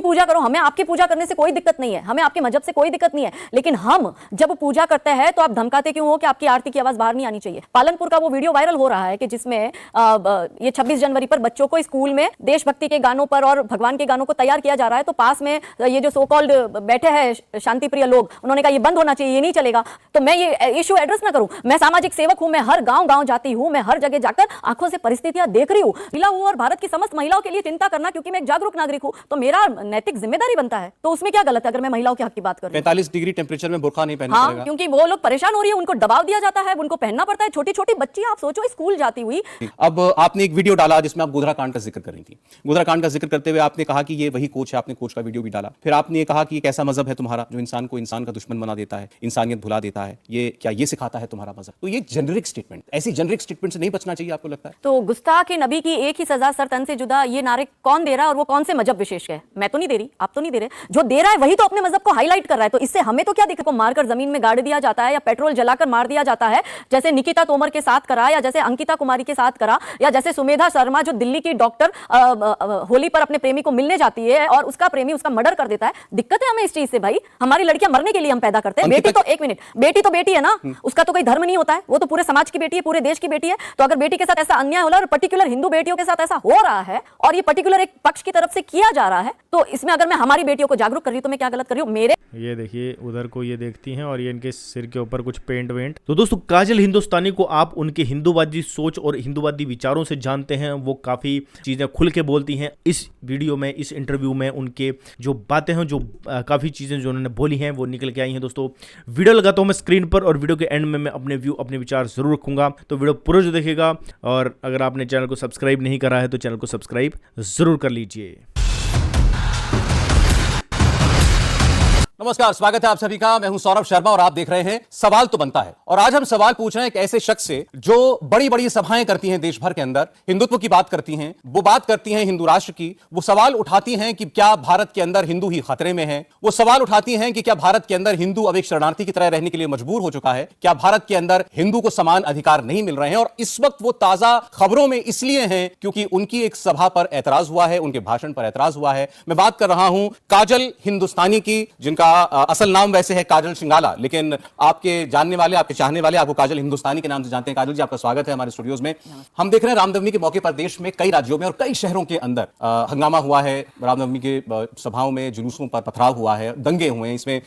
पूजा करो, हमें आपकी पूजा करने से कोई दिक्कत नहीं है, हमें आपके मजहब से कोई दिक्कत नहीं है, लेकिन हम जब पूजा करते हैं तो आप धमकाते क्यों हो कि आपकी आरती की आवाज बाहर नहीं आनी चाहिए। पालनपुर का वो वीडियो वायरल हो रहा है कि जिसमें ये 26 जनवरी पर बच्चों को स्कूल में देशभक्ति के गानों पर और भगवान के गानों को तैयार किया जा रहा है, तो पास में ये जो सो कॉल्ड बैठे हैं शांति प्रिय लोग, उन्होंने कहा ये बंद होना चाहिए, ये नहीं चलेगा। तो मैं ये इश्यू एड्रेस ना करूं? मैं सामाजिक सेवक हूं, मैं हर गांव जाती हूं, मैं हर जगह जाकर आंखों से परिस्थितियां देख रही हूं, महिला हूं और भारत की समस्त महिलाओं के लिए चिंता करना, क्योंकि मैं एक जागरूक नागरिक हूं, तो मेरा नैतिक जिम्मेदारी बनता है। तो उसमें क्या गलत है अगर मैं महिलाओं के हक की बात करूं? 45 डिग्री टेंपरेचर में बुर्का नहीं पहनना पड़ेगा। क्योंकि वो लोग परेशान हो रही है, उनको दबाव दिया जाता है, उनको पहनना पड़ता है। छोटी छोटी बच्ची आप सोचो स्कूल जाती हुई। अब आपने एक वीडियो डाला जिसमें आप गोधरा कांड का जिक्र कर रही थी। गोधरा कांड का जिक्र करते हुए आपने कहा कि ये वही कोच है, आपने कोच का वीडियो भी डाला। फिर आपने ये कहा कि एक ऐसा मजहब है तुम्हारा जो इंसान को इंसान का दुश्मन बना देता है, इंसानियत भुला देता है, ये क्या ये सिखाता है तुम्हारा मजहब? तो ये जेनरिक स्टेटमेंट, ऐसी जेनरिक स्टेटमेंट से नहीं बचना चाहिए आपको लगता है? तो गुस्ताख नबी की एक ही सजा सर तन से जुदा, ये नारे कौन दे रहा है और वो कौन से मजहब विशेष है? मैं तो नहीं दे रही, आप तो नहीं दे रहे, जो दे रहा है वही तो अपने मजहब को हाईलाइट कर रहा है। तो इससे हमें तो क्या दिक्कत? को मारकर जमीन में गाड़ दिया जाता है या पेट्रोल जलाकर मार दिया जाता है, जैसे निकिता तोमर के साथ करा, या जैसे अंकिता कुमारी के साथ करा, या जैसे सुमेधा शर्मा जो दिल्ली की डॉक्टर होली पर अपने प्रेमी को मिलने जाती है और उसका प्रेमी उसका मर्डर कर देता है। दिक्कत है हमें इस चीज से भाई, हमारी लड़कियां मरने के लिए हम पैदा करते हैं। बेटी तो एक मिनट, बेटी तो बेटी है ना, उसका तो कोई धर्म नहीं होता है, वो तो पूरे समाज की बेटी है, पूरे देश की बेटी है। तो अगर बेटी के साथ ऐसा अन्याय हो रहा है और पर्टिकुलर हिंदू बेटियों के साथ ऐसा हो रहा है और ये पर्टिकुलर एक पक्ष की तरफ से किया जा रहा है, तो इसमें अगर मैं हमारी बेटियों को जागरूक कर रही हूं तो मैं क्या गलत कर रही हूं? मेरे ये देखिए उधर को ये देखती हैं और ये इनके सिर के ऊपर कुछ पेंट वेंट। तो दोस्तों काजल हिंदुस्तानी को आप उनके हिंदूवादी सोच और हिंदूवादी विचारों से जानते हैं, वो काफी चीजें खुल के बोलती हैं। इस वीडियो में, इस इंटरव्यू में उनके जो बातें हैं, जो काफी चीजें जो उन्होंने बोली हैं वो निकल के आई हैं। दोस्तों वीडियो लगाता हूं मैं स्क्रीन पर और वीडियो के एंड में मैं अपने व्यू, अपने विचार जरूर रखूंगा, तो वीडियो पूरा जो देखेगा। और अगर आपने चैनल को सब्सक्राइब नहीं करा है तो चैनल को सब्सक्राइब जरूर कर लीजिए। नमस्कार, स्वागत है आप सभी का। मैं हूं सौरभ शर्मा और आप देख रहे हैं सवाल तो बनता है। और आज हम सवाल पूछ रहे हैं एक ऐसे शख्स से जो बड़ी बड़ी सभाएं करती हैं देश भर के अंदर, हिंदुत्व की बात करती हैं, वो बात करती हैं हिंदू राष्ट्र की, वो सवाल उठाती हैं कि क्या भारत के अंदर हिंदू ही खतरे में है, वो सवाल उठाती हैं कि क्या भारत के अंदर हिंदू अब एक शरणार्थी की तरह रहने के लिए मजबूर हो चुका है, क्या भारत के अंदर हिंदू को समान अधिकार नहीं मिल रहे हैं। और इस वक्त वो ताजा खबरों में इसलिए हैं क्योंकि उनकी एक सभा पर ऐतराज हुआ है, उनके भाषण पर ऐतराज हुआ है। मैं बात कर रहा हूं काजल हिंदुस्तानी की, जिनका असल नाम वैसे है काजल श्रृंगाला, लेकिन आपके जानने वाले, आपके चाहने वाले आपको काजल हिंदुस्तानी के नाम से जानते हैं। काजल जी, आपका स्वागत है हमारे स्टूडियोज में। हम देख रहे हैं रामनवमी के मौके पर देश में कई राज्यों में और कई शहरों के अंदर हंगामा हुआ है। रामनवमी के सभाओं में, जुलूसों पर पथराव हुआ है, दंगे हुए हैं। इसमें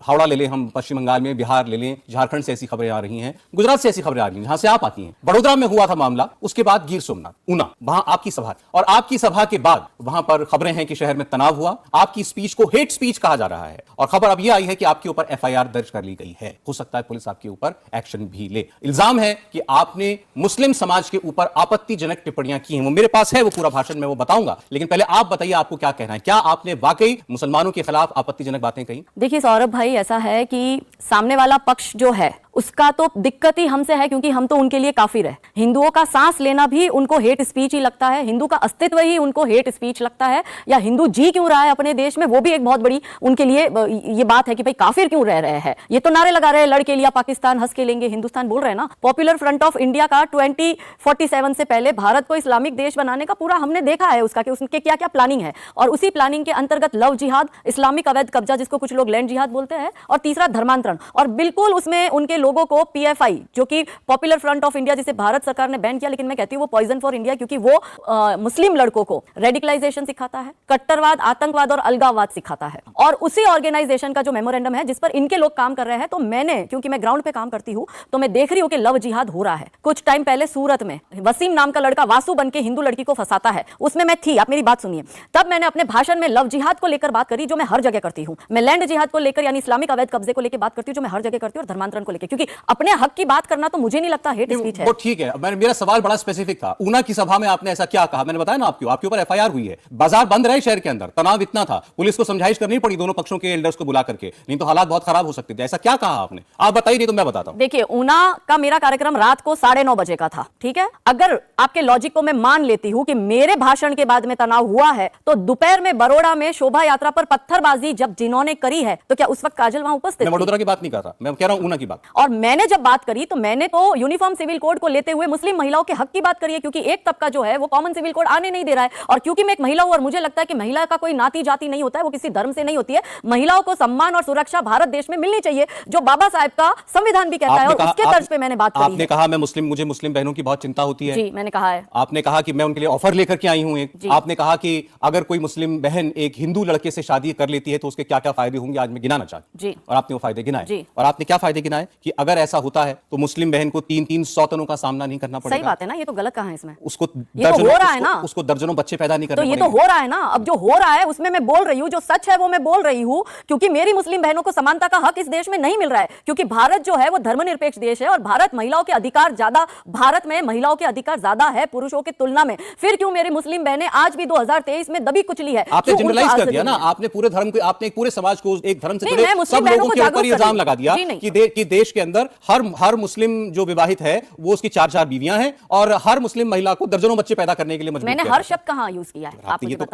हावड़ा ले लें, हम पश्चिम बंगाल में, बिहार ले लें, झारखंड से ऐसी खबरें आ रही हैं, गुजरात से ऐसी खबरें आ रही हैं जहां से आप आती हैं। बड़ोदरा में हुआ था मामला, उसके बाद गिर सोमनाथ, ऊना, वहां आपकी सभा, और आपकी सभा के बाद वहां पर खबरें हैं कि शहर में तनाव हुआ। आपकी स्पीच को हेट स्पीच कहा जा रहा है और खबर अब यह आई है कि आपके ऊपर एफआईआर दर्ज कर ली गई है। हो सकता है पुलिस आपके ऊपर एक्शन भी ले। इल्जाम है कि आपने मुस्लिम समाज के ऊपर आपत्तिजनक टिप्पणियां की हैं। वो मेरे पास है, वो पूरा भाषण मैं वो बताऊंगा, लेकिन पहले आप बताइए आपको क्या कहना है। क्या आपने वाकई मुसलमानों के खिलाफ आपत्तिजनक बातें कही? देखिए सौरभ भाई, ऐसा है कि सामने वाला पक्ष जो है उसका तो दिक्कत ही हमसे है, क्योंकि हम तो उनके लिए काफिर है। हिंदुओं का सांस लेना भी उनको हेट स्पीच ही लगता है, हिंदू का अस्तित्व ही उनको हेट स्पीच लगता है, या हिंदू जी क्यों रहा है अपने देश में, वो भी एक बहुत बड़ी उनके लिए ये बात है कि भाई काफिर क्यों रह रहे हैं। ये तो नारे लगा रहे हैं, लड़के लिया पाकिस्तान, हंस के लेंगे हिंदुस्तान, बोल रहे हैं ना। पॉपुलर फ्रंट ऑफ इंडिया का 2047 से पहले भारत को इस्लामिक देश बनाने का पूरा हमने देखा है उसका, कि उसके क्या क्या प्लानिंग है, और उसी प्लानिंग के अंतर्गत लव जिहाद, इस्लामिक अवैध कब्जा जिसको कुछ लोग लैंड जिहाद बोलते हैं, और तीसरा धर्मांतरण। और बिल्कुल उसमें उनके लोगों को PFI, जो कि पॉपुलर फ्रंट ऑफ इंडिया, जिसे भारत सरकार ने बैन किया, लेकिन मैं कहती हूँ वो पॉइजन फॉर इंडिया, क्योंकि वो मुस्लिम लड़कों को रेडिकलाइजेशन सिखाता है, कट्टरवाद, आतंकवाद और अलगाववाद सिखाता है। और उसी ऑर्गेनाइजेशन का जो मेमोरेंडम है जिस पर इनके लोग काम कर रहे हैं, तो मैंने, क्योंकि मैं ग्राउंड पे काम करती हूं, तो मैं देख रही हूं कि लव जिहाद हो रहा है। कुछ टाइम पहले सूरत में वसीम नाम का लड़का वासु बन के हिंदू लड़की को फंसाता है, उसमें मैं थी, आप मेरी बात सुनिए। तब मैंने अपने भाषण में लव जिहाद को लेकर बात करी, जो मैं हर जगह करती हूं। मैं लैंड जिहाद को लेकर, यानी इस्लामिक अवैध कब्जे को लेकर बात करती हूं, जो मैं हर जगह करती हूं, और धर्मांतरण को लेकर, क्योंकि अपने हक की बात करना तो मुझे नहीं लगता हेट स्पीच है। वो ठीक है, मेरा सवाल बड़ा स्पेसिफिक था। ऊना की सभा में आपने ऐसा क्या कहा? मैंने बताया ना आपके ऊपर एफआईआर हुई है, बाजार बंद रहे शहर के अंदर, तनाव इतना था, पुलिस को समझाइश करनी पड़ी दोनों पक्षों के एल्डर्स को बुला करके, नहीं तो हालात बहुत खराब हो सकते थे। ऐसा क्या कहा आपने? आप बताइए, नहीं तो मैं बताता हूं। देखिए, ऊना का मेरा कार्यक्रम रात को 9:30 बजे का था, ठीक है। अगर आपके लॉजिक को मैं मान लेती हूं कि मेरे भाषण के बाद में तनाव हुआ है, तो दोपहर में बड़ोड़ा में शोभा यात्रा पर पत्थरबाजी जब जिन्होंने करी है, तो क्या उस वक्त काजल वहां उपस्थित? मैं वडोदरा की बात नहीं कर रहा, मैं कह रहा हूं ऊना की बात। और मैंने जब बात करी तो मैंने तो यूनिफॉर्म सिविल कोड को लेते हुए मुस्लिम महिलाओं के हक की बात करी है, क्योंकि एक तबका जो है वो कॉमन सिविल कोड आने नहीं दे रहा है। और क्योंकि मैं एक महिला हूं और मुझे लगता है कि महिला का कोई नाती जाति नहीं होता है, वो किसी धर्म से नहीं होती है। महिलाओं को सम्मान और सुरक्षा भारत देश में मिलनी चाहिए, जो बाबा साहब का संविधान भी कहता है, और उसके तर्ज पे मैंने बात करी। आपने कहा मुझे मुस्लिम बहनों की बहुत चिंता होती है। जी, मैंने कहा है। आपने कहा कि मैं उनके लिए ऑफर लेकर के आई हूं एक। आपने कहा कि अगर कोई मुस्लिम बहन एक हिंदू लड़के से शादी कर लेती है तो उसके क्या क्या फायदे होंगे, आज मैं गिनाना चाहती हूं। और आपने वो फायदे गिनाए। और आपने क्या फायदे गिनाए कि अगर ऐसा होता है तो मुस्लिम बहन को 3-3 सौतनों का सामना नहीं करना पड़ेगा। सही बात है ना, ये तो गलत कहां है इसमें? उसको ये तो हो रहा है ना, उसको दर्जनों बच्चे पैदा नहीं करने तो ये तो हो रहा है ना। अब जो हो रहा है उसमें मैं बोल रही हूं, जो सच है वो मैं बोल रही हूं, क्योंकि मेरी मुस्लिम बहनों को समानता का हक इस देश में नहीं मिल रहा है, क्योंकि भारत जो है वो धर्मनिरपेक्ष देश है और भारत महिलाओं के अधिकार ज्यादा, भारत में महिलाओं के अधिकार ज्यादा है पुरुषों की तुलना में। फिर क्यों मेरी मुस्लिम बहनें आज भी 2023 में दबी कुचली है? आपने जनरलाइज कर दिया ना, आपने पूरे धर्म को, आपने पूरे समाज को, एक धर्म से जुड़े सब लोगों के ऊपर इल्जाम लगा दिया कि देश के अंदर हर मुस्लिम जो विवाहित है वो उसकी 4-4 बीवियां हैं और हर मुस्लिम महिला को दर्जनों बच्चे पैदा करने के लिए मजबूर मैंने हर शब्द कहां यूज किया है?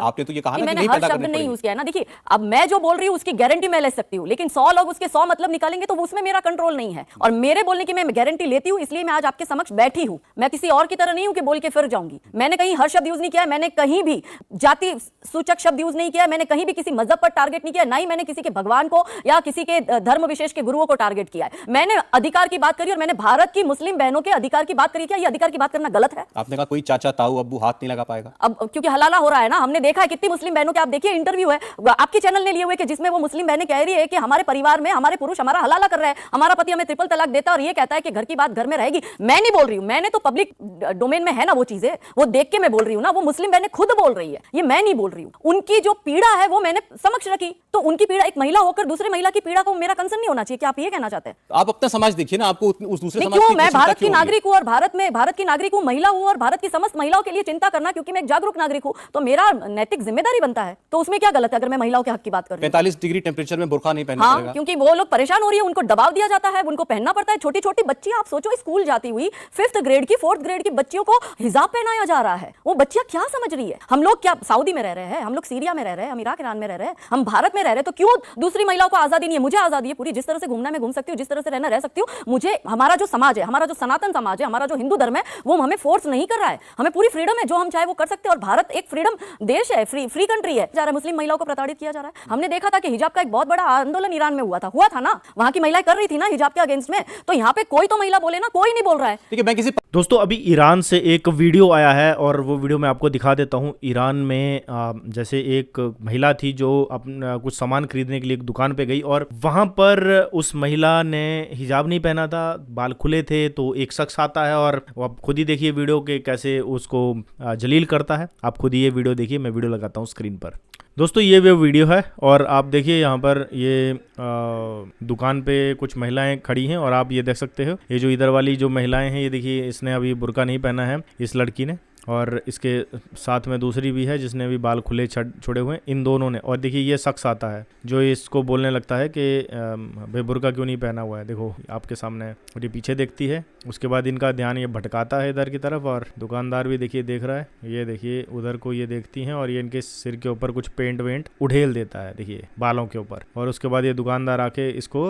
आपने तो ये कहा ना कि मैंने हर शब्द नहीं यूज किया है ना। देखिए, अब मैं जो बोल रही हूं उसकी गारंटी मैं ले सकती हूं, लेकिन 100 लोग उसके 100 मतलब निकालेंगे तो उसमें मेरा कंट्रोल नहीं है। और मेरे बोलने की मैं गारंटी लेती हूं, इसलिए मैं आज आपके समक्ष बैठी हूं। मैं किसी और की तरह नहीं हूं कि बोल के फिर जाऊंगी। मैंने कहीं हर शब्द यूज नहीं किया, मैंने कहीं भी जाति सूचक शब्द यूज नहीं किया, मैंने कहीं भी किसी मजहब पर टारगेट नहीं किया, ना ही मैंने किसी के भगवान को या किसी के धर्म विशेष के गुरुओं को टारगेट किया है। मैंने अधिकार की बात करी और मैंने भारत की मुस्लिम बहनों के अधिकार की बात करी। क्या ये अधिकार की बात करना गलत है? आपने कहा कोई चाचा ताऊ अब्बू हाथ नहीं लगा पाएगा। अब क्योंकि हलाला हो रहा है ना, हमने देखा है कितनी मुस्लिम बहनों के, आप देखिए इंटरव्यू है आपके चैनल ने लिए हुए कि जिसमें वो मुस्लिम बहनें कह रही है कि हमारे परिवार में हमारे पुरुष हमारा हलाला कर रहे हैं, हमारा पति हमें ट्रिपल तलाक देता है और ये कहता है कि घर की बात घर में रहेगी। मैं नहीं बोल रही हूं, मैंने तो पब्लिक डोमेन में है ना वो चीजें, वो देख के मैं बोल रही हूं ना। वो मुस्लिम बहनें खुद बोल रही है, ये मैं नहीं बोल रही हूं। उनकी जो पीड़ा है वो मैंने समक्ष रखी, तो उनकी पीड़ा, एक महिला होकर दूसरे महिला की पीड़ा को मेरा कंसर्न नहीं होना चाहिए। क्या आप ये कहना चाहते हैं? आप अपना समाज देखिए ना, आपको उस दूसरे समाज क्यों? मैं भारत की नागरिक हूं और भारत की नागरिक हूं, महिला हूं और भारत की समस्त महिलाओं के लिए चिंता करना, क्योंकि मैं एक जागरूक नागरिक हूं, तो मेरा नैतिक जिम्मेदारी बनता है। तो उसमें क्या गलत है अगर मैं महिलाओं के हक की बात कर रही हूं? 45 डिग्री टेंपरेचर में बुर्का नहीं पहनना पड़ेगा। क्योंकि वो लोग परेशान हो रही है, उनको दबाव दिया जाता है, उनको पहनना पड़ता है। छोटी छोटी बच्ची, आप सोचो स्कूल जाती हुई 5th ग्रेड की 4th ग्रेड की बच्चियों को हिजाब पहनाया जा रहा है। वो बच्चियां क्या समझ रही है? हम लोग क्या सऊदी में रह रहे हैं, हम लोग सीरिया में रह रहे हैं, हम इराक ईरान में रह रहे हैं, हम भारत में रह रहे हैं, तो क्यों दूसरी महिलाओं को आजादी नहीं है? मुझे आजादी है पूरी, जिस तरह से घूमना मैं घूम सकती हूँ, जिस तरह से रहना रह सकती हूँ। मुझे, हमारा जो समाज है, हमारा जो सनातन समाज है, हमारा जो हिंदू धर्म है, वो हमें फोर्स नहीं कर रहा है। हमें पूरी फ्रीडम है, जो हम चाहे वो कर सकते हैं। और भारत एक फ्रीडम देश है, फ्री कंट्री है। जा रहा है मुस्लिम महिलाओं को प्रताड़ित किया जा रहा है। हमने देखा था कि हिजाब का एक बहुत बड़ा आंदोलन ईरान में हुआ था ना, वहां की महिलाएं कर रही थी ना हिजाब के अगेंस्ट में। तो यहाँ पे कोई तो महिला बोले ना, कोई नहीं बोल रहा है। ठीक है, मैं किसी दोस्तों अभी ईरान से एक वीडियो आया है और वो वीडियो मैं आपको दिखा देता हूँ। ईरान में जैसे एक महिला थी जो अपना कुछ सामान खरीदने के लिए एक दुकान पे गई और वहां पर उस महिला ने हिजाब नहीं पहना था, बाल खुले थे। तो एक शख्स आता है और आप खुद ही देखिए वीडियो के कैसे उसको जलील करता है। आप खुद ही ये वीडियो देखिए, मैं वीडियो लगाता हूँ स्क्रीन पर। दोस्तों ये वो वीडियो है और आप देखिए यहाँ पर ये दुकान पे कुछ महिलाएं खड़ी हैं और आप ये देख सकते हो, ये जो इधर वाली जो महिलाएं हैं, ये देखिए इसने अभी बुर्का नहीं पहना है इस लड़की ने, और इसके साथ में दूसरी भी है जिसने अभी बाल खुले छोड़े हुए हैं, इन दोनों ने। और देखिए ये शख्स आता है जो इसको बोलने लगता है कि भाई बुर्का क्यों नहीं पहना हुआ है, देखो आपके सामने। और ये पीछे देखती है, उसके बाद इनका ध्यान ये भटकाता है इधर की तरफ और दुकानदार भी देखिए देख रहा है। ये देखिए उधर को ये देखती हैं और ये इनके सिर के ऊपर कुछ पेंट वेंट उड़ेल देता है, देखिए बालों के ऊपर। और उसके बाद ये दुकानदार आके इसको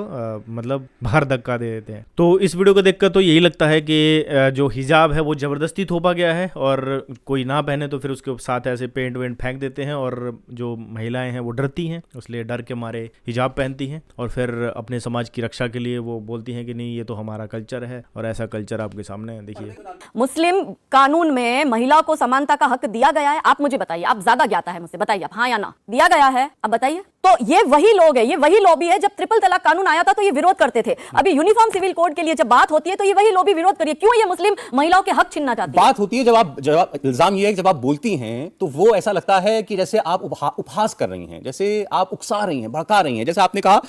मतलब बाहर धक्का दे देते हैं। तो इस वीडियो को देखकर तो यही लगता है कि जो हिजाब है वो जबरदस्ती थोपा गया है और कोई ना पहने तो फिर उसके साथ ऐसे पेंट वेंट फेंक देते हैं और जो महिलाएं हैं वो डरती हैं, इसलिए डर के मारे हिजाब पहनती हैं और फिर अपने समाज की रक्षा के लिए वो बोलती हैं कि नहीं ये तो हमारा कल्चर है। और ऐसा कल्चर आपके सामने है, देखिए। मुस्लिम कानून में महिला को समानता का हक दिया गया है? आप मुझे बताइए, आप ज्यादा ज्ञाता है मुझसे, बताइए आप, हाँ या ना? दिया गया है, अब बताइए। तो ये वही लोग है, ये वही लॉबी है। जब ट्रिपल तलाक कानून आया था तो ये विरोध करते थे। अभी यूनिफॉर्म सिविल कोड के लिए जब बात होती है तो ये वही लॉबी विरोध करिए। क्यों ये मुस्लिम महिलाओं के हक छीनना चाहती है? बात होती है जब इल्जाम ये है, जब आप बोलती हैं तो वो ऐसा लगता है कि जैसे आप उपहास कर रही हैं, जैसे आप उकसा रही हैं, भड़का रही हैं। जैसे आपने कहा,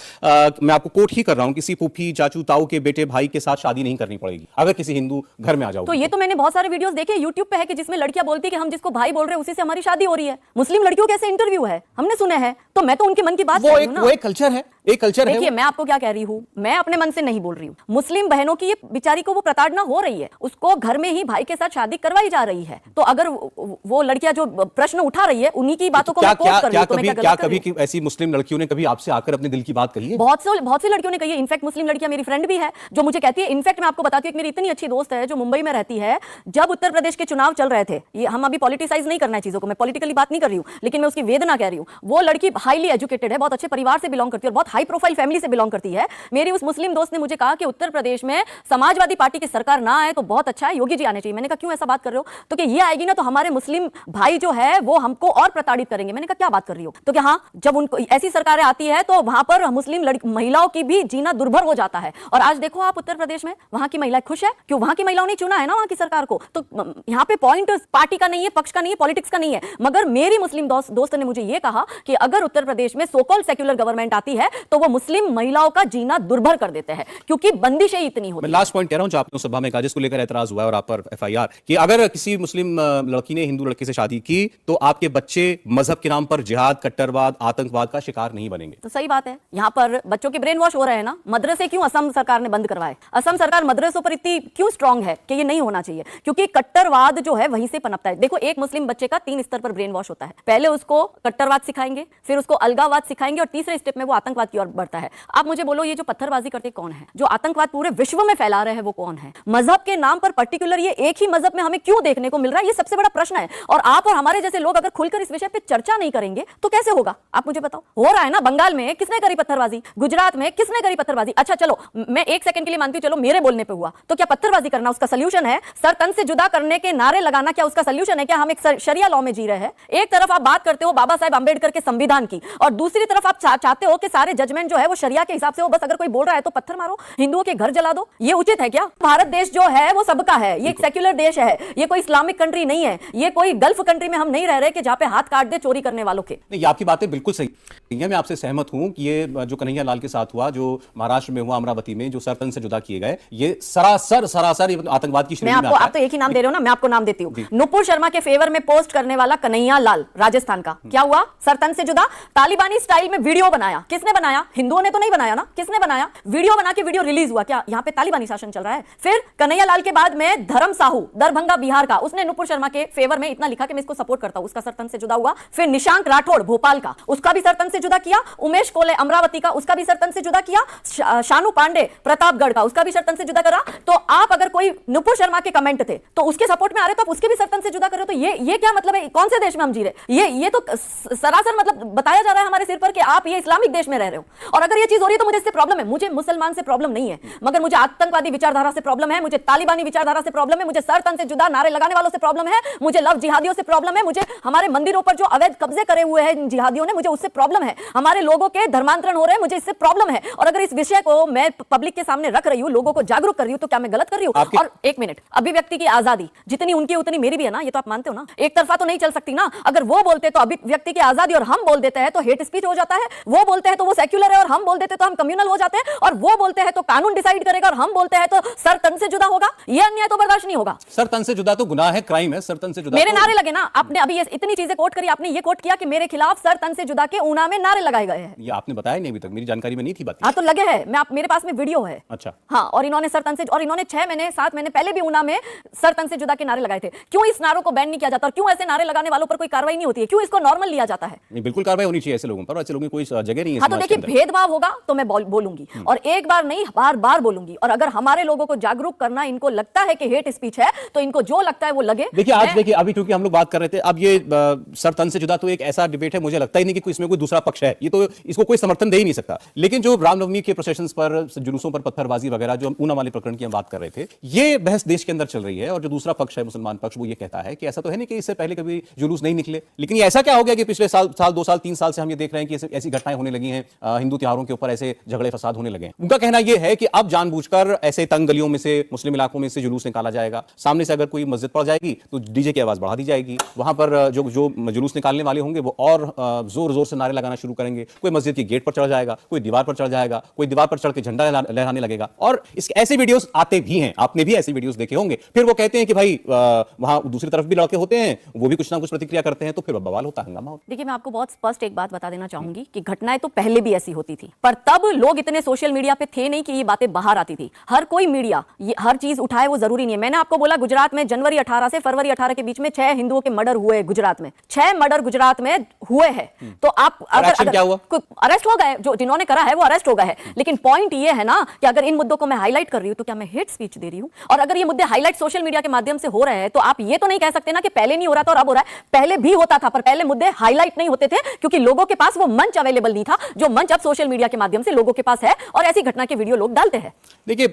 मैं आपको कोट ही कर रहा हूं, किसी फूफी चाचू ताऊ के बेटे भाई के साथ शादी नहीं करनी पड़ेगी अगर किसी हिंदू घर में आ जाओ। तो ये तो मैंने बहुत सारे वीडियोस देखे यूट्यूब पे है कि जिसमें लड़कियां बोलती है कि हम जिसको भाई बोल रहे हैं उसी से हमारी शादी हो रही है। मुस्लिम लड़कियों के ऐसे इंटरव्यू है, हमने सुने हैं। तो मैं तो उनके मन की बात वो एक कल्चर है। एक कल्चर है देखिए, वो। मैं आपको क्या कह रही हूँ, मैं अपने मन से नहीं बोल रही हूँ। मुस्लिम बहनों की ये बेचारी को वो प्रताड़ना हो रही है, उसको घर में ही भाई के साथ शादी करवाई जा रही है। तो अगर वो लड़कियां जो प्रश्न उठा रही है उन्हीं की बातों को मैं कोट कर रही हूं, तो मैं क्या गलत कर रही हूं? ऐसी मुस्लिम लड़कियों ने कभी आपसे आकर अपने दिल की बात कही है? बहुत सी लड़कियों ने कही है। इनफैक्ट मुस्लिम लड़कियां मेरी फ्रेंड भी है जो मुझे कहती है। इनफैक्ट मैं आपको बताती हूँ, एक मेरी इतनी अच्छी दोस्त है जो मुंबई में रहती है। जब उत्तर प्रदेश के चुनाव चल रहे थे, ये हम अभी पॉलिटिसाइज नहीं करना है चीजों को, मैं पॉलिटिकली बात नहीं कर रही हूँ, लेकिन मैं उसकी वेदना कह रही हूँ। वो लड़की हाईली एजुकेटेड है, बहुत अच्छे परिवार से बिलोंग करती है और बहुत हाई प्रोफाइल फैमिली से बिलोंग करती है। मेरी उस मुस्लिम दोस्त ने मुझे कहा कि उत्तर प्रदेश में समाजवादी पार्टी की सरकार ना आए तो बहुत अच्छा है, योगी जी आने चाहिए। मैंने कहा क्यों ऐसा बात कर रहे हो? तो कि ये आएगी ना तो हमारे मुस्लिम भाई जो है वो हमको और प्रताड़ित करेंगे। मैंने कहा क्या बात कर रही हो? तो कि हाँ, जब उनको ऐसी सरकारें आती है तो वहां पर मुस्लिम महिलाओं की भी जीना दुर्भर हो जाता है। और आज देखो आप उत्तर प्रदेश में, वहां की महिलाएं खुश है क्यों? वहां की महिलाओं ने चुना है ना वहां की सरकार को। तो यहाँ पे पॉइंट पार्टी का नहीं है, पक्ष का नहीं है, पॉलिटिक्स का नहीं है। मगर मेरी मुस्लिम दोस्त ने मुझे ये कहा कि अगर उत्तर प्रदेश में सो कॉल्ड सेक्युलर गवर्नमेंट आती है तो वो मुस्लिम महिलाओं का जीना दुर्भर कर देते हैं, क्योंकि बंदिशें इतनी होती मैं हैं। लास्ट पॉइंट कह रहा हूं जो आपने उस सभा में कहा जिसको लेकर एतराज हुआ है और आप पर एफआईआर कि अगर किसी मुस्लिम लड़की ने हिंदू लड़के से शादी की तो आपके बच्चे मजहब के नाम पर जिहाद, कट्टरवाद, आतंकवाद का शिकार नहीं बनेंगे। तो सही बात है, यहाँ पर बच्चों के ब्रेन वॉश हो रहे हैं ना। मदरसे क्यों असम सरकार ने बंद करवाए? असम सरकार मदरसों पर इतनी क्यों स्ट्रांग है कि ये नहीं होना चाहिए? क्योंकि कट्टरवाद जो है वहीं से पनपता है। देखो, एक मुस्लिम बच्चे का 3 स्तर पर ब्रेन वॉश होता है। पहले उसको कट्टरवाद सिखाएंगे, फिर उसको अलगावाद सिखाएंगे और तीसरे स्टेप में वो आतंकवाद की ओर बढ़ता है। आप मुझे बोलो, ये जो पत्थरबाजी करते कौन है? जो आतंकवाद पूरे विश्व में फैला रहे हैं वो कौन है? मजहब के नाम पर पर्टिकुलर ये एक ही मजहब में हमें क्यों देखने को मिल रहा है? ये सबसे बड़ा प्रश्न है। और आप और हमारे जैसे लोग अगर खुलकर इस विषय पे चर्चा नहीं करेंगे तो कैसे होगा? आप मुझे बताओ। हो रहा है ना, बंगाल में किसने करी पत्थरबाजी? गुजरात में किसने करी पत्थरबाजी? अच्छा चलो, मैं एक सेकंड के लिए मानती हूँ, चलो मेरे बोलने पे हुआ, तो क्या पत्थरबाजी करना उसका सलूशन है? सर तन से जुदा करने के नारे लगाना क्या उसका सलूशन है? क्या हम एक शरिया लॉ में जी रहे हैं? एक तरफ आप बात करते हो बाबा साहेब अंबेडकर के संविधान की, और दूसरी तरफ आप चाहते हो कि सारे जजमेंट जो है वो शरिया के हिसाब से हो। बस अगर कोई बोल रहा है तो पत्थर मारो, हिंदुओं के घर जला दो। ये उचित है क्या? भारत देश जो है वो सबका है, ये एक सेक्युलर देश है, ये कोई इस्लामिक कंट्री नहीं है, ये कोई गल्फ कंट्री में हम नहीं रह रहे कि जहां पे हाथ काट दे चोरी करने वालों के। नहीं, ये आपकी बातें बिल्कुल सही है, मैं आपसे सहमत हूं कि ये जो कन्हैया लाल के साथ हुआ, जो महाराष्ट्र में हुआ, अमरावती में, जो सरतन से जुदा किए गए, ये सरासर आतंकवाद की श्रेणी में आता है। आप तो एक ही नाम दे रहे हो ना, मैं आपको नाम देती हूँ। नुपुर शर्मा के फेवर में पोस्ट करने वाला कन्हैया लाल, राजस्थान का, क्या हुआ? सरतन से जुदा, तालिबानी स्टाइल में वीडियो बनाया। किसने बनाया? हिंदुओं ने तो नहीं बनाया ना, किसने बनाया? वीडियो बना के वीडियो रिलीज हुआ। क्या यहाँ पे तालिबानी शासन चल रहा है? फिर कन्हैया लाल के बाद में धर्म साहू, दरभंगा बिहार का, उसने नुपुर शर्मा के फेवर में इतना लिखा कि मैं इसको सपोर्ट करता हूं, उसका सरतन से जुदा हुआ। फिर निशांक राठौड़ भोपाल का, उसका भी सरतन से जुदा किया। उमेश कोले अमरावती का, उसका भी सरतन से जुदा किया। शानू पांडे प्रतापगढ़ का, उसका भी सरतन से जुदा करा। तो आप अगर कोई नुपुर शर्मा के कमेंट थे तो उसके सपोर्ट में आ रहे तो आप उसके भी सरतन से जुदा कर रहे हो, तो ये क्या मतलब है? कौन से देश में हम जी रहे? ये तो सरासर मतलब बताया जा रहा है हमारे सिर पर कि आप ये इस्लामिक देश में रह रहे हो। और अगर ये चीज हो रही है तो मुझे इससे प्रॉब्लम है। मुझे मुसलमान से प्रॉब्लम नहीं है, मगर मुझे आतंकवादी विचारधारा से प्रॉब्लम है, मुझे तालिबानी विचारधारा से प्रॉब्लम है, मुझे सरतन से जुदा नारे लगाने वालों से प्रॉब्लम है, मुझे लव जिहादियों से प्रॉब्लम है, मुझे हमारे मंदिरों पर जो अवैध कब्जे करे हुए हैं जिहादियों ने, मुझे उससे प्रॉब्लम है, हमारे लोगों के धर्मांतरण हो रहे हैं, मुझे इससे प्रॉब्लम है। और अगर इस विषय को मैं पब्लिक के सामने रख रही हूं, लोगों को जागरूक कर रही हूं, तो क्या मैं गलत कर रही हूं? और एक मिनट, अभिव्यक्ति की आजादी जितनी उनकी उतनी मेरी भी है ना, ये तो आप मानते हो ना? एक तरफा तो नहीं चल सकती ना। अगर वो बोलते तो अभिव्यक्ति की आजादी और हम बोल देते हैं तो हेट स्पीच हो जाता है। वो बोलते हैं तो वो सेक्युलर है और हम बोल देते तो हम कम्युनल हो जाते हैं। और वो बोलते हैं तो कानून डिसाइड करेगा और हम बोलते हैं तो सर तन से जुदा होगा। ये अन्याय तो बर्दाश्त नहीं होगा। सर तन से जुदा तो गुनाह है, क्राइम है। सर तन से जुदा मेरे नारे लगे ना, आपने अभी इतनी चीजें कोट करी, आपने ये कोट किया कि मेरे खिलाफ सर तन से जुदा के ऊना में नारे लगाए गए हैं। ये आपने बताया नहीं अभी तक, मेरी जानकारी में नहीं थी बात। हाँ तो लगे हैं, मेरे पास में वीडियो है। अच्छा। हाँ, और इन्होंने सर तन से, और इन्होंने 6 महीने 7 महीने पहले भी ऊना में सर तन से जुदा के नारे लगाए थे। क्यों इस नारों को बैन नहीं किया जाता और क्यों ऐसे नारे लगाने वालों पर कोई कार्रवाई नहीं होती है? क्यों इसको नॉर्मल लिया जाता है? नहीं, बिल्कुल कार्रवाई होनी चाहिए ऐसे लोगों पर, ऐसे लोगों की कोई जगह नहीं है। हाँ तो देखिए, भेदभाव होगा तो मैं बोलूंगी, और एक बार नहीं बार बार बोलूंगी। और अगर हमारे लोगों को जागरूक करना इनको लगता है कि हेट स्पीच है तो इनको जो लगता है वो लगे। देखिए आज देखिए अभी क्योंकि हम लोग बात कर रहे थे, अब ये सर तन से जुदा तो एक ऐसा डिबेट है, मुझे लगता ही नहीं कि इसमें कोई दूसरा पक्ष है, ये तो इसको कोई समर्थन दे ही नहीं सकता। लेकिन जो रामनवमी के प्रोसेशंस पर, जुलूसों पर पत्थरबाजी वगैरह, जो ऊना वाले प्रकरण की हम बात कर रहे थे, ये बहस देश के अंदर चल रही है। और जो दूसरा पक्ष है, मुसलमान पक्ष, वो ये कहता है कि ऐसा तो है नहीं कि इससे पहले कभी जुलूस नहीं निकले, लेकिन ये ऐसा क्या हो गया कि पिछले साल 2 साल 3 साल से हम ये देख रहे हैं कि ऐसी घटनाएं होने लगी हैं, हिंदू त्योहारों के ऊपर ऐसे झगड़े फसाद होने लगे हैं। उनका कहना यह है कि अब जानबूझकर ऐसे तंग गलियों में से, मुस्लिम इलाकों में से जुलूस निकाला जाएगा। सामने से अगर कोई मस्जिद पड़ जाएगी तो डीजे की आवाज बढ़ा दी जाएगी, वहां पर जो जुलूस निकालने वाले होंगे वो और जोर जोर से नारे लगाना शुरू करेंगे। कोई मस्जिद की गेट पर चढ़ जाएगा, कोई दीवार पर चढ़ जाएगा, कोई दीवार पर चढ़ के झंडा लहराने लगेगा। और ऐसे वीडियोस आते भी हैं, आपने भी ऐसे वीडियोस देखे होंगे। फिर वो कहते हैं कि भाई वहां दूसरी तरफ भी लड़के होते हैं, वो भी कुछ ना कुछ प्रतिक्रिया करते हैं, तो फिर बवाल होता है, हंगामा होता है। देखिए, मैं आपको बहुत स्पष्ट एक बात बता देना चाहूंगी कि घटनाएं तो पहले भी ऐसी होती थी, पर तब लोग इतने सोशल मीडिया पे थे नहीं कि ये बातें बाहर आती थी। हर कोई मीडिया ये हर चीज उठाए वो जरूरी नहीं है। मैंने आपको बोला गुजरात में जनवरी 18 से फरवरी 18 के बीच में 6 हिंदुओं के मर्डर हुए गुजरात में, 6 मर्डर गुजरात में हुए हैं। तो आप एक्शन क्या हुआ? अरेस्ट हो गए, जो जिन्होंने करा है वो अरेस्ट हो गए हैं। लेकिन पॉइंट ये है ना कि अगर इन मुद्दों को मैं हाईलाइट कर रही हूं तो क्या मैं हेट स्पीच दे रही हूं? और अगर ये मुद्दे हाईलाइट सोशल मीडिया के माध्यम से हो रहे हैं तो आप ये तो नहीं कह सकते ना कि पहले नहीं हो रहा था और अब हो रहा है। पहले भी होता था, पर पहले मुद्दे हाईलाइट नहीं होते थे क्योंकि लोगों के पास वो मंच अवेलेबल नहीं था, जो मंच अब सोशल मीडिया के माध्यम से लोगों के पास है और ऐसी घटना के वीडियो लोग डालते हैं। देखिए,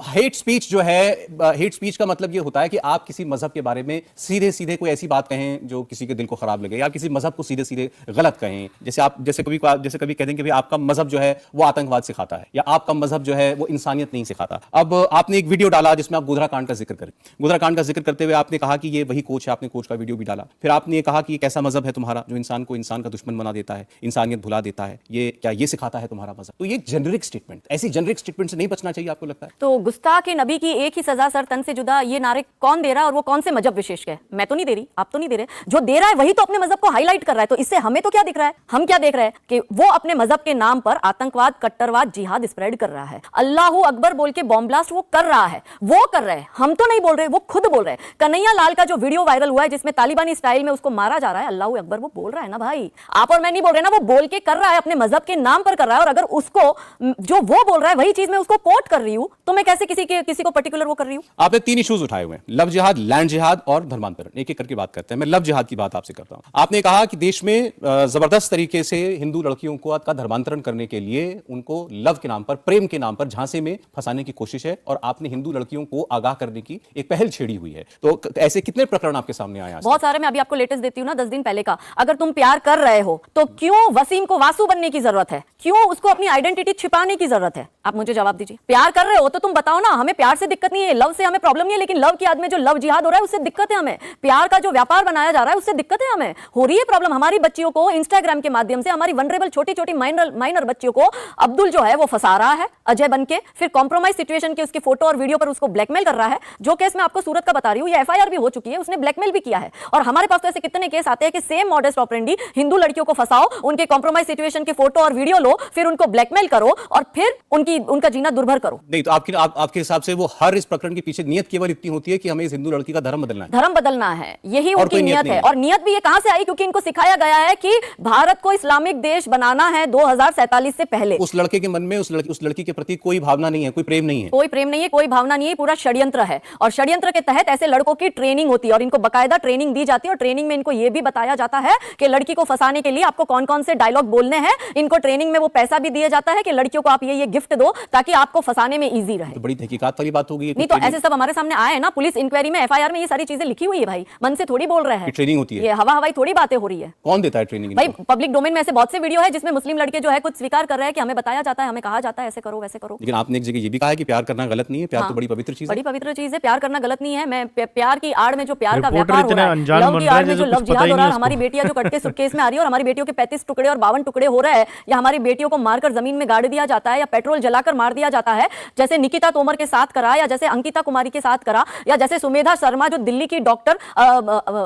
हेट स्पीच जो है, हेट स्पीच का मतलब ये होता है कि आप किसी मजहब के बारे में सीधे सीधे कोई ऐसी बात कहें जो किसी के दिल को खराब लगे, या किसी मजहब को सीधे सीधे गलत कहें। जैसे कभी कह दें कि भाई आपका मजहब जो है वो आतंकवाद सिखाता है, या आपका मजहब जो है वो इंसानियत नहीं सिखाता। अब आपने एक वीडियो डाला जिसमें आप गोधरा कांड का जिक्र करें, गोधरा कांड का जिक्र करते हुए आपने कहा कि ये वही कोच है, आपने कोच का वीडियो भी डाला। फिर आपने कहा कि ये कैसा मजहब है तुम्हारा जो इंसान को इंसान का दुश्मन बना देता है, इंसानियत भुला देता है, ये क्या ये सिखाता है तुम्हारा मजहब? तो ये जेनरिक स्टेटमेंट, ऐसी जेनरिक स्टेटमेंट से नहीं बचना चाहिए, आपको लगता है? तो गुस्ताख नबी की एक ही सजा सर तन से जुदा, ये नारे कौन दे रहा है और वो कौन से मजहब विशेष के? मैं तो नहीं दे रही, आप तो नहीं दे रहे। जो दे रहा है वही तो अपने मजहब को हाईलाइट कर रहा है। तो इससे हमें तो क्या दिख रहा है? हम क्या देख रहे हैं कि वो अपने मजहब के नाम पर आतंकवाद, कट्टरवाद, जिहाद स्प्रेड कर रहा है। अल्लाहू अकबर बोल के बॉम्ब ब्लास्ट वो कर रहा है, वो कर रहे हैं, हम तो नहीं बोल रहे, वो खुद बोल रहे हैं। कन्हैया लाल का जो वीडियो वायरल हुआ है जिसमें तालिबानी स्टाइल में उसको मारा जा रहा है, अल्लाहू अकबर वो बोल रहा है ना भाई, आप और मैं नहीं बोल रहे ना, वो बोल के कर रहा है, अपने मजहब के नाम पर कर रहा है। और अगर उसको जो वो बोल रहा है वही चीज मैं उसको कोट कर रही हूं तो मैं कैसे किसी को पर्टिकुलर वो कर रही हूं? आपने 3 इश्यूज उठाए हुए हैं, लव जिहाद, लैंड जिहाद और धर्मांतरण। एक एक करके बात करते हैं। मैं लव जिहाद की बात आपसे करता हूं। आपने कहा कि देश में जबरदस्त तरीके से हिंदू लड़कियों को का धर्मांतरण करने के लिए उनको लव के नाम पर, प्रेम के नाम पर झांसे में फंसाने की कोशिश है, और आपने हिंदू लड़कियों को आगाह करने की एक पहल छेड़ी हुई है। तो ऐसे कितने प्रकरण आपके सामने आए? बहुत सारे। मैं अभी आपको लेटेस्ट देती हूँ ना, 10 दिन पहले का। अगर तुम प्यार कर रहे हो तो क्यों वसीम को वासु बनने की जरूरत है? क्यों उसको अपनी आइडेंटिटी छिपाने की जरूरत है? आप मुझे जवाब दीजिए। प्यार कर रहे हो तो तुम बताओ ना, हमें प्यार से दिक्कत नहीं है, लव से हमें प्रॉब्लम नहीं है, लेकिन लव की याद में जो लव जिहाद हो रहा है उससे दिक्कत है हमें। प्यार का जो व्यापार बनाया जा रहा है उससे दिक्कत है हमें, हो रही है प्रॉब्लम। हमारी बच्चियों को इंस्टाग्राम के माध्यम से, हमारी वनरेबल छोटी छोटी माइनर बच्चियों को अब्दुल जो है वो फंसा रहा है अजय बनके, फिर कॉम्प्रोमाइज सिचुएशन के उसकी फोटो और वीडियो पर उसको ब्लैकमेल कर रहा है। जो केस मैं आपको सूरत का बता रही हूँ, ये एफआईआर भी हो चुकी है, उसने ब्लैकमेल भी किया है। और हमारे पास तो ऐसे कितने केस आते हैं कि सेम मॉडस ऑपरेंडी, हिंदू लड़कियों को फंसाओ, उनके कॉम्प्रोमाइज सिचुएशन के फोटो और वीडियो लो, फिर उनको ब्लैकमेल करो और फिर उनका जीना दुर्भर करो। नहीं तो आपके हिसाब से वो हर इस प्रकरण के पीछे नियत केवल इतनी होती है कि हमें इस हिंदू लड़की का धर्म बदलना है, धर्म बदलना है, यही उनकी नियत है। और नियत भी ये कहां से आई? क्योंकि इनको सिखाया गया है कि भारत को इस्लामिक देश बनाना है 2047 से पहले। उस लड़के के मन में उस लड़की के प्रति कोई भावना नहीं है, कोई प्रेम नहीं है, कोई प्रेम नहीं है, कोई भावना नहीं है, पूरा षड्यंत्र है। और षड्यंत्र के तहत ऐसे लड़कों की ट्रेनिंग होती है और इनको बकायदा ट्रेनिंग दी जाती है। और ट्रेनिंग में इनको यह भी बताया जाता है कि लड़की को फंसाने के लिए आपको कौन कौन से डायलॉग बोलने हैं। इनको ट्रेनिंग में वो पैसा भी दिया जाता है कि लड़कियों को आप ये गिफ्ट दो ताकि आपको फंसाने में इजी रहे। तो बड़ी तहकीकात वाली बात होगी। नहीं तो ऐसे सब हमारे सामने आए ना, पुलिस इंक्वायरी में, एफआईआर में ये सारी चीजें लिखी हुई है भाई, मन से थोड़ी बोल रहे हैं। ट्रेनिंग होती है, ये हवा हवाई थोड़ी बातें हो रही है। कौन देता है ट्रेनिंग? भाई पब्लिक डोमेन में ऐसे बहुत से वीडियो है जिसमें मुस्लिम लड़के जो है कुछ स्वीकार कर रहे हैं कि हमें बताया जाता है, हमें कहा जाता है ऐसे करो वैसे करो। लेकिन आपने एक जगह ये भी कहा है कि प्यार करना गलत नहीं है, प्यार तो बड़ी पवित्र चीज है। बड़ी पवित्र चीज है, प्यार करना गलत नहीं है। मैं प्यार की आड़ में जो प्यार का रिपोर्टर व्यापार हो इतने रहा है, अनजान लव बन की रहा है आड़ में जो जैसे लव कुछ पता जिहाद ही हो रहा है, नहीं हमारी बेटियां जो कट के सुटकेस में आ रही है और हमारी बेटियों के 35 टुकड़े और 52 टुकड़े हो रहे हैं, या हमारी बेटियों को मारकर जमीन में गाड़ दिया जाता है या पेट्रोल जलाकर मार दिया जाता है, जैसे निकिता तोमर के साथ करा, या जैसे अंकिता कुमारी के साथ करा, या जैसे सुमेधा शर्मा जो दिल्ली की डॉक्टर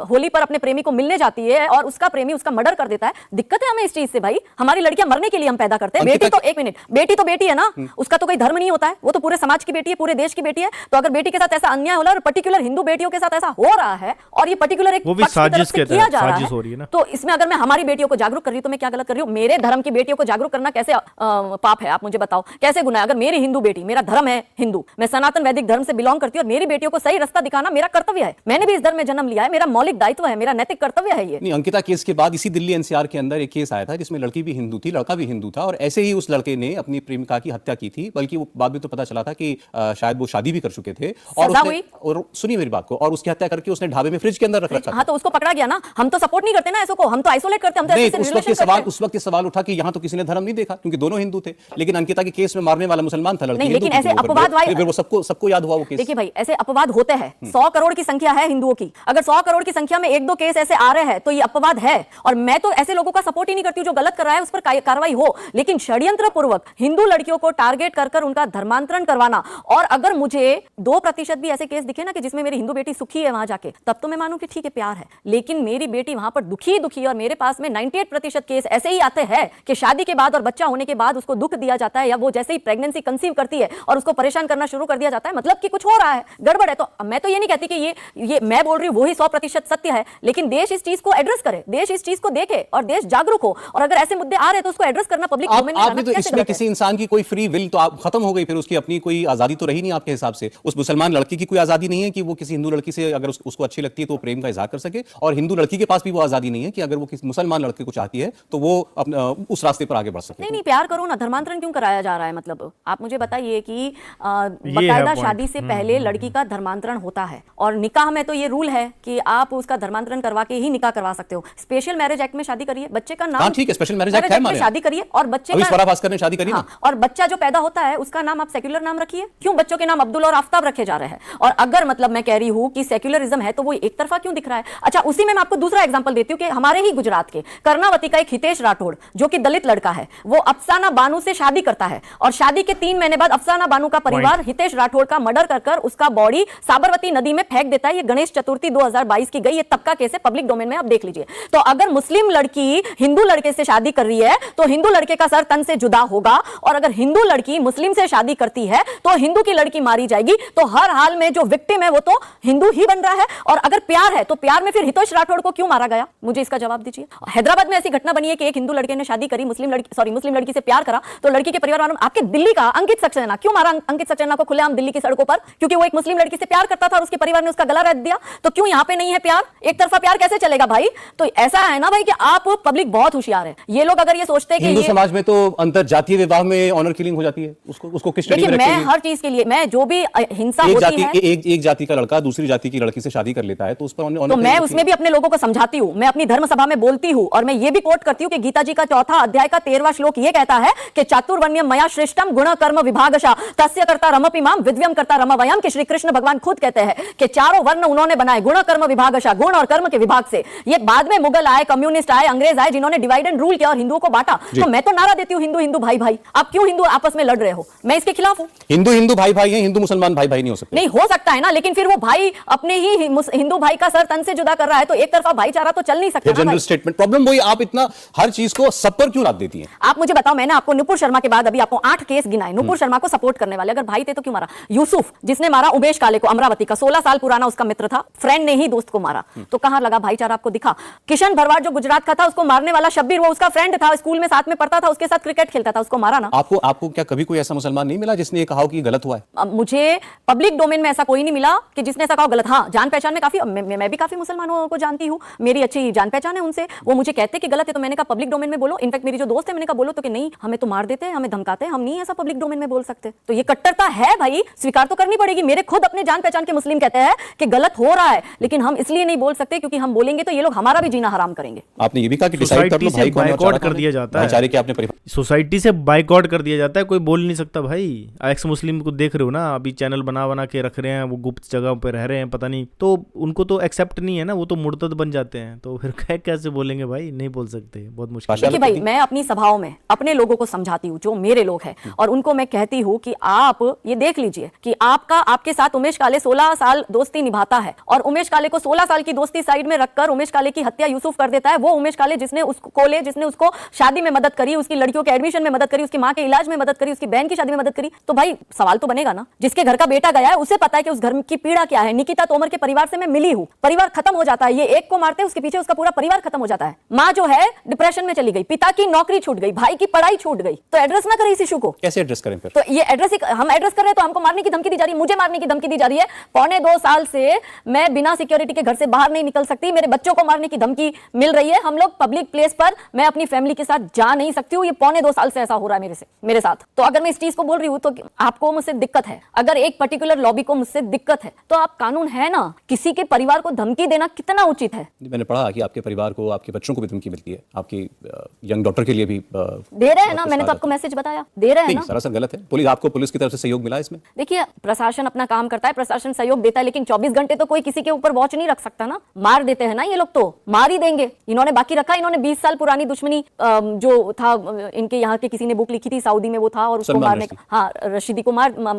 होली पर अपने प्रेमी को मिलने जाती है और उसका प्रेमी उसका मर्डर कर देता है। दिक्कत है हमें इस चीज से भाई। हमारी लड़कियां मरने के लिए हम पैदा करते हैं। बेटी तो, एक मिनट, बेटी तो बेटी है ना, उसका तो कोई धर्म नहीं होता है, वो तो पूरे समाज की बेटी है, पूरे देश की बेटी है। तो अगर बेटी के साथ ऐसा अन्याय हो रहा है और पर्टिकुलर हिंदू बेटियों के साथ ऐसा हो रहा है और ये पर्टिकुलर एक पक्ष की तरफ से किया जा रहा है, तो इसमें अगर मैं हमारी बेटियों को जागरूक कर रही हूं तो मैं क्या गलत कर रही हूं? मेरे धर्म की बेटियों को जागरूक करना कैसे पाप है? आप मुझे बताओ, कैसे गुनाह है? अगर मेरी हिंदू बेटी, मेरा धर्म है हिंदू, मैं सनातन वैदिक धर्म से बिलोंग करती हूं और मेरी बेटियों को सही रास्ता दिखाना मेरा कर्तव्य है। मैंने भी इस धर्म में जन्म लिया है, मेरा मौलिक दायित्व है, मेरा नैतिक कर्तव्य है ये। नहीं, अंकिता केस के बाद इसी दिल्ली एनसीआर के अंदर एक केस आया था जिसमें लड़की भी हिंदू थी, लड़का भी हिंदू था, और ऐसे ही उस लड़के ने अपनी प्रेमिका की हत्या की थी। बल्कि वो बाद में तो पता चला था कि शायद वो शादी भी कर चुके थे, और सुनिए मेरी बात को, और उसकी हत्या करके उसने ढाबे में फ्रिज के अंदर रख रखा था। हाँ, तो उसको पकड़ा गया ना। हम तो सपोर्ट नहीं करते ना ऐसो को, हम तो आइसोलेट करते हैं। हम तो उस वक्त ये सवाल उठा कि यहाँ तो किसी ने धर्म नहीं देखा क्योंकि दोनों हिंदू थे। लेकिन अंकिता के केस में उसमें मारने वाला मुसलमान था, लड़की नहीं, हिंदू लेकिन थी, ऐसे तो वो अपवाद फिर वो सबको याद हुआ वो केस। देखिए भाई, ऐसे अपवाद होते हैं। 100 करोड़ की संख्या है हिंदुओं की, अगर 100 करोड़ की संख्या में 1-2 केस ऐसे आ रहे हैं तो ये अपवाद है। और मैं तो ऐसे लोगों का सपोर्ट ही नहीं करती हूं जो गलत कर रहा है उस पर कार्रवाई हो, लेकिन षड्यंत्र पूर्वक हिंदू लड़कियों को टारगेट कर उनका धर्मांतरण करवाना, और अगर मुझे 2% भी ऐसे केस दिखे ना कि जिसमें मेरी हिंदू बेटी सुखी है वहां जाके, तब तो मैं मानूं कि ठीक है प्यार है। लेकिन मेरी बेटी वहां पर दुखी और मेरे पास में 98% केस ऐसे ही आते हैं कि शादी के बाद और बच्चा होने के बाद उसको दुख दिया जाता है, या वो जैसे ही प्रेगनेंसी कंसीव करती है और उसको परेशान करना शुरू कर दिया जाता है, मतलब कि कुछ हो रहा है, गड़बड़ है। तो मैं तो ये नहीं कहती कि ये मैं बोल रही हूं वही 100% सत्य है, लेकिन देश इस चीज को एड्रेस करे, देश इस चीज को देखे और देश जागरूक हो, और अगर ऐसे मुद्दे आ रहे तो उसको एड्रेस करना पब्लिक डोमेन में आपने तो इसमें किसी इंसान की कोई फ्री विल तो आप खत्म हो गई, फिर उसकी अपनी कोई आजादी तो रही नहीं आपके हिसाब से। उस मुसलमान लड़की की कोई आजादी नहीं है कि वो किसी हिंदू लड़की से अगर उसको अच्छी लगती है तो वो प्रेम का इजहार कर सके, और हिंदू लड़की के पास भी वो आजादी नहीं है कि अगर वो किसी मुसलमान लड़के को चाहती है तो वो उस रास्ते पर आगे बढ़ सके। नहीं, प्यार करो ना, धर्मांतरण क्यों कराया जा रहा है? मतलब आप मुझे बताइए कि बाकायदा शादी से पहले लड़की का धर्मांतरण होता है, और निकाह में तो ये रूल है कि आप उसका धर्मांतरण करवा के ही निकाह करवा सकते हो। स्पेशल मैरिज एक्ट में शादी करिए, बच्चे का नाम, ठीक है, स्पेशल मैरिज एक्ट है हमारे, शादी करिए और बच्चे अभी का, स्वरा भास्कर ने शादी करी ना, और बच्चा जो पैदा होता है उसका नाम आप सेक्युलर नाम रखिए। क्यों बच्चों के नाम अब्दुल और आफ्ताब रखे जा रहे हैं? और अगर मतलब मैं कह रही हूं कि सेक्युलरिज्म है तो वो एक तरफा क्यों दिख रहा है? अच्छा, उसी में मैं आपको दूसरा एग्जांपल देती हूं कि हमारे ही गुजरात के कर्णावती का एक हितेश राठौड़ जो कि दलित लड़का है, वो अफसाना बानू से शादी करता है, और शादी के 3 महीने बाद अफसाना बानू का परिवार हितेश राठौड़ का मर्डर कर उसका बॉडी साबरमती नदी में फेंक देता है। ये गणेश चतुर्थी 2022 की गई, ये तब का केस है, पब्लिक डोमेन में आप देख लीजिए। तो अगर मुस्लिम लड़की हिंदू लड़के से शादी कर रही है तो हिंदू लड़के का सर तन से जुदा होगा, और अगर हिंदू लड़की मुस्लिम से शादी करती है तो हिंदू की लड़की मारी जाएगी। तो हर हाल में जो विक्टिम है वो तो हिंदू ही बन रहा है। और अगर प्यार है तो प्यार में फिर हितेश राठौड़ को क्यों मारा गया? मुझे इसका जवाब दीजिए। हैदराबाद में ऐसी घटना बनी है कि एक हिंदू लड़के ने शादी करी, मुस्लिम लड़की से प्यार करा, तो लड़की के परिवार वालों, आपके दिल्ली का अंकित सक्सेना, क्यों मारा अंकित सक्सेना को खुलेआम दिल्ली की सड़कों पर? क्योंकि वो एक मुस्लिम लड़की से प्यार करता था और उसके परिवार ने उसका गला रख दिया। तो क्यों यहां पे नहीं है प्यार? एक तरफा प्यार कैसे चलेगा भाई? तो ऐसा है ना भाई कि आप पब्लिक बहुत होशियार है। ये लोग अगर ये सोचते हैं कि हिंदू समाज में तो अंतर जातीय विवाह में ऑनर किलिंग हो जाती है, उसको किस तरीके से मैं हर चीज के लिए, मैं जो भी हिंसा होती है, एक जाति का लड़का दूसरी जाति की लड़की से शादी कर लेता है तो उस पर तो मैं उसमें भी अपने लोगों को समझाती हूँ, मैं अपनी धर्म सभा में बोलती हूँ, और मैं ये भी कोट करती हूँ कि गीता जी का 4 अध्याय का 13वां श्लोक ये कहता है कि चातुर्वर्ण्यम मया श्रेष्ठम गुण कर्म विभागशा तस्य कर्ता रमपि माम विद्यम कर्ता रमवयम, कि श्री कृष्ण भगवान खुद कहते हैं कि 4 वर्ण उन्होंने बनाए, गुण कर्म विभागशा, गुण और कर्म के विभाग से। ये बाद में मुगल आए, कम्युनिस्ट आए, अंग्रेज आए, जिन्होंने डिवाइड एंड रूल किया और हिंदुओं को बांटा। तो मैं तो नारा देती हूँ हिंदू हिंदू भाई भाई। आप क्यों हिंदू आपस में लड़ रहे हो? मैं इसके खिलाफ हूँ। हिंदू भाई भाई है, हिंदू मुसलमान भाई भाई नहीं हो सकते। नहीं हो सकता है ना, लेकिन फिर वो भाई अपने ही हिंदू भाई का सर तन से जुदा कर रहा है, तो एक तरफा भाईचारा तो चल नहीं सकता। जनरल स्टेटमेंट प्रॉब्लम वही, आप इतना हर चीज को सब पर क्यों लाद देती हैं? आप मुझे बताओ, मैंने आपको नुपुर शर्मा के बाद अभी आपको 8 केस गिनाए, नुपुर शर्मा को सपोर्ट करने वाले, अगर भाई थे तो क्यों मारा? यूसुफ जिसने मारा उमेश काले को, अमरावती का 16 साल पुराना उसका मित्र था, फ्रेंड ने ही दोस्त को मारा, तो कहां लगा भाईचारा? आपको दिखा? किशन भरवाड़ जो गुजरात का था, उसको मारने वाला शब्बीर, वो उसका फ्रेंड था, स्कूल में साथ में पढ़ता था, उसके साथ क्रिकेट खेलता था, उसको मारा ना। आपको क्या कभी कोई ऐसा मुसलमान नहीं मिला जिसने कहा कि गलत हुआ है? मुझे पब्लिक डोमेन में ऐसा कोई नहीं मिला कि जिसने ऐसा कहा गलत। हाँ, जान पहचान में काफी, मैं भी काफी मुसलमानों को जानती हूँ, मेरी अच्छी जान पहचान है उनसे, वो मुझे कहते कि गलत है, तो मैंने कहा पब्लिक डोमेन में बोलो। इनफैक्ट मेरी जो दोस्त है, मैंने कहा बोलो, तो कि नहीं हमें तो मार देते हैं, हमें धमकाते हैं, हम नहीं ऐसा पब्लिक डोमेन में बोल सकते। तो ये कट्टरता है भाई, स्वीकार तो करनी पड़ेगी। मेरे खुद अपने जान पहचान के मुस्लिम कहते हैं कि गलत हो रहा है, लेकिन हम इसलिए नहीं बोल सकते क्योंकि हम बोलेंगे तो ये लोग हमारा भी जीना हराम करेंगे। आपने ये भी कहा कि डिसाइड कर लो भाई कौन है, बाइकआउट कर दिया जाता है, सोसाइटी से बाइकआउट कर दिया जाता है, कोई बोल नहीं सकता भाई। एक्स मुस्लिम को देख रहे हो ना, अभी चैनल बना के रख रहे हैं, वो गुप्त जगह पे रह रहे हैं, पता नहीं, तो उनको तो एक्सेप्ट नहीं है ना, वो तो मुर्तद बन जाते हैं, तो फिर कैसे बोलेंगे भाई? नहीं बोल सकते, बहुत मुश्किल। देखिए भाई, मैं अपनी सभाओं में अपने लोगों को समझाती हूँ, जो मेरे लोग हैं, और उनको मैं कहती हूँ कि आप ये देख लीजिए कि आपके साथ उमेश काले 16 साल दोस्ती निभाता है, और उमेश काले को 16 साल की दोस्ती साइड में रखकर उमेश काले की हत्या यूसुफ कर देता है। वो उमेश काले जिसने उसको शादी में मदद करी, उसकी लड़कियों के एडमिशन में मदद करी, उसकी माँ के इलाज में मदद करी, उसकी बहन की शादी में मदद करी, तो भाई सवाल तो बनेगा ना। जिसके घर का बेटा गया है उसे पता है कि उस घर की पीड़ा क्या है। निकिता तोमर के परिवार से मैं मिली हूँ, परिवार खत्म हो जाता है, ये एक को मारते हैं उसके पीछे उसका पूरा परिवार खत्म हो जाता है। माँ जो है डिप्रेशन में चली गई, पिता की नौकरी छूट गई, भाई की पढ़ाई छूट गई, तो एड्रेस ना करें इस इशू को। कैसे एड्रेस करें फिर? तो ये हम एड्रेस कर रहे हैं तो हमको मारने की धमकी दी जा रही है, मुझे मारने की धमकी दी जा रही है। 2.25 साल से मैं बिना सिक्योरिटी के घर से बाहर नहीं निकल सकती, मेरे बच्चों को मारने की धमकी मिल रही है। हम लोग पब्लिक प्लेस पर मैं अपनी फैमिली के साथ जा नहीं सकती हूँ, ये 2.25 साल से ऐसा हो रहा है मेरे साथ। तो अगर मैं इस चीज को बोल रही हूँ तो आपको मुझसे दिक्कत है, अगर एक पर्टिकुलर लॉबी को मुझसे दिक्कत है तो आप कानून है ना, किसी के परिवार को धमकी देना कितना उचित है? मैंने पढ़ा कि आपके परिवार को, आपके बच्चों को भी धमकी मिलती है, आपकी यंग डॉटर के लिए भी दे रहे हैं ना, मैंने तो आपको मैसेज बताया, दे दे रहे हैं नहीं, ना। सरासर गलत है। पुलिस की तरफ से सहयोग मिला इसमें? देखिए, प्रशासन अपना काम करता है, प्रशासन सहयोग देता है, लेकिन 24 घंटे तो कोई किसी के ऊपर वॉच नहीं रख सकता ना। मार देते हैं ना ये लोग, तो मार ही देंगे। इन्होंने बाकी रखा, इन्होंने 20 साल पुरानी दुश्मनी जो था, इनके यहाँ के किसी ने बुक लिखी थी, सऊदी में वो था, और उसको मारने का, हाँ, रशीदी को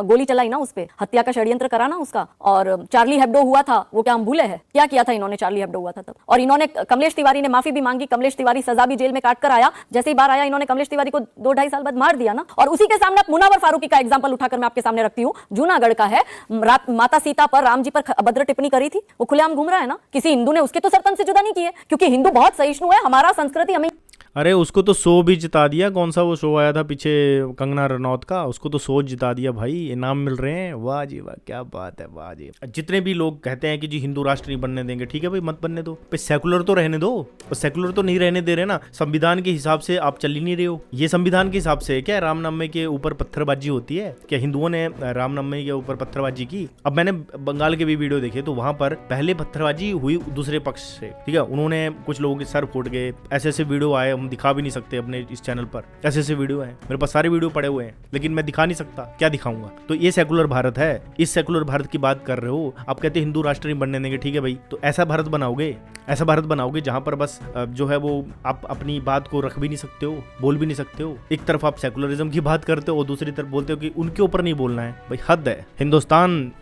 गोली चलाई ना, उस पे हत्या का षड्यंत्र करा ना उसका। और चार्ली हेब्डो हुआ था, वो क्या हम भूले हैं? क्या किया था इन्होंने चार्ली हेब्डो हुआ था तब? और इन्होंने, कमलेश तिवारी ने माफी भी मांगी, कमलेश तिवारी सजा भी जेल में काट कर आया। जैसे ही बाहर आया, इन्होंने कमलेश तिवारी को 2-2.5 साल बाद मार दिया ना। और उसी के सामने मुनावर फारूकी का एग्जांपल उठाकर मैं आपके सामने रखती हूँ, जूनागढ़ का है। माता सीता पर, राम जी पर अभद्र टिप्पणी करी थी, वो खुलेआम घूम रहा है ना। किसी हिंदू ने उसके तो सरतन से जुदा नहीं किए, क्योंकि हिंदू बहुत सहिष्णु है, हमारा संस्कृति हमें। अरे उसको तो शो भी जिता दिया। कौन सा वो शो आया था पीछे कंगना रनौत का, उसको तो शो जिता दिया भाई, इनाम मिल रहे हैं। वाह जी वाह, क्या बात है, वाह जी। जितने भी लोग कहते हैं कि जी हिंदू राष्ट्र नहीं बनने देंगे, ठीक है भाई, मत बनने दो, पे सेकुलर तो रहने दो। और सेकुलर तो नहीं रहने दे रहे ना, संविधान के हिसाब से आप चल ही नहीं रहे हो। ये संविधान के हिसाब से क्या रामनवमी के ऊपर पत्थरबाजी होती है? क्या हिंदुओं ने रामनवमी के ऊपर पत्थरबाजी की? अब मैंने बंगाल के भी वीडियो देखे, तो वहां पर पहले पत्थरबाजी हुई दूसरे पक्ष से, ठीक है, उन्होंने कुछ लोगों के सर फोड़ गए, ऐसे वीडियो आए, हम दिखा भी नहीं सकते अपने इस चैनल पर। ऐसे वीडियो हैं, मेरे पास सारे वीडियो पड़े हुए हैं, लेकिन मैं दिखा नहीं सकता, क्या दिखाऊंगा? तो ये सेकुलर भारत है। इस सेकुलर भारत की बात कर रहे हो आप, कहते हिंदू राष्ट्र नहीं बनने देंगे, ठीक है भाई, तो ऐसा भारत बनाओगे, ऐसा भारत बनाओगे जहां पर बस जो है वो आप अपनी बात को रख भी नहीं सकते हो, बोल भी नहीं सकते हो। एक तरफ आप सेकुलरिज्म की बात करते हो, दूसरी तरफ बोलते हो कि उनके ऊपर नहीं बोलना है। भाई हद है। हिंदुस्तान,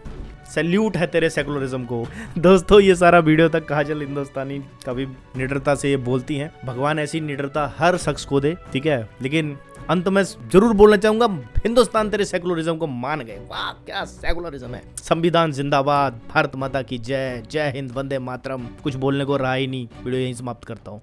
सैल्यूट है तेरे सेकुलरिज्म को। दोस्तों, ये सारा वीडियो तक काजल हिंदुस्तानी कभी निडरता से ये बोलती हैं। भगवान ऐसी निडरता हर शख्स को दे, ठीक है। लेकिन अंत में जरूर बोलना चाहूंगा, हिंदुस्तान तेरे सेकुलरिज्म को मान गए। वाह क्या सेकुलरिज्म है। संविधान जिंदाबाद, भारत माता की जय, जय हिंद, वंदे मातरम। कुछ बोलने को रहा ही नहीं। वीडियो यहीं समाप्त करता हूँ।